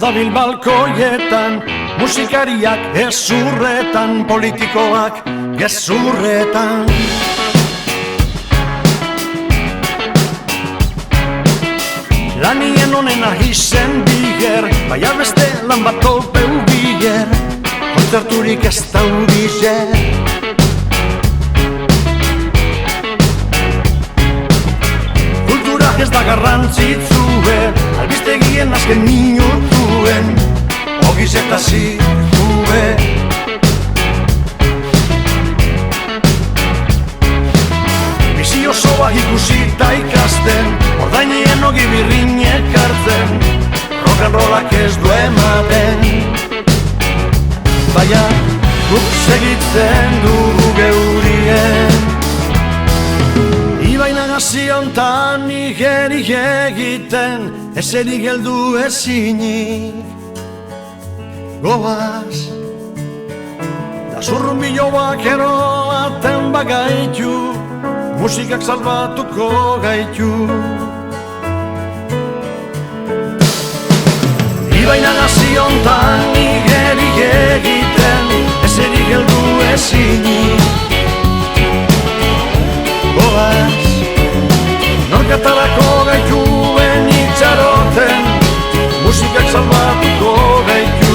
dabil balkoietan, musikariak ezurretan, politikoak gezurretan. Lanien honen ahizen biger, baina beste lan bat topeu biger, kontzerturik ez daudizer. Kultura ez da garrantzitsue, albistegien azken minutuen, ogiz eta zirtue. Bizi osoak ikusi eta ikasten, ordainien ogi birrinek hartzen, rock'n'rollak ez du ematen. Baina guk segitzen dugu geurien, Ibaina gaziontan igerik egiten, ezerik heldu ezinik. Goaz, da zurrunbiloak eroaten bagaitu, musikak salbatuko gaitu. Ibaina gaziontan igerik egiten, ezerik heldu ezinik. Goaz, norkatarako gaituen itxaroten, musikak salbatuko gaitu.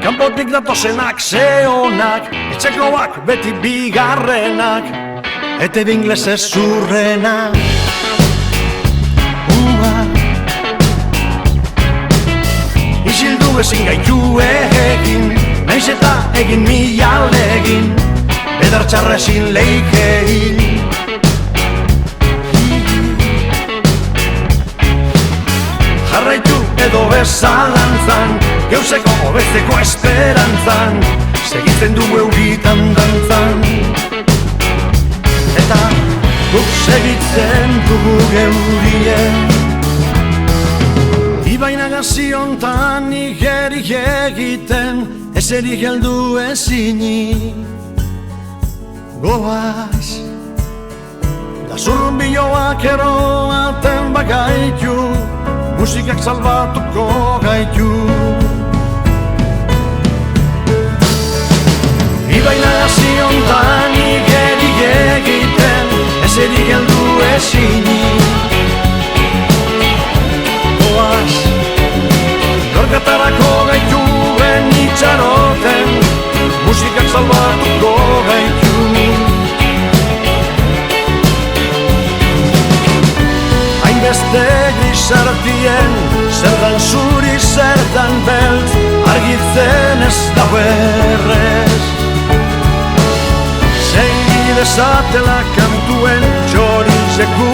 Kanpotik datozenak zeonak, etxekoak beti bigarrenak, ete bingles ez zurrena. Isildu ezin gaitu egin, naiz eta egin mila alegin, bedar txarra ezin leik egin. Jarraitu edo bezalantzan, geuzeko hobetzeko esperantzan, segitzen dugu eugitan dantzan. Eta guk segitzen dugu geurien, Ibaina gaziontan igerik egiten, ezerik heldu ezinik. Goaz, da zurrunbiloak eroaten bagaitu, musikak salbatuko gaitu. Ibaina gaziontan igerik egiten, ezerik heldu ezinik. Goaz, norkatarako gaituen itxaroten, musikak salbatuko gaitu. Hainbeste grisartien, zerdan zuri, zerdan beltz, argitzen ez dago errez. Segi dezatela kantuen txorizeko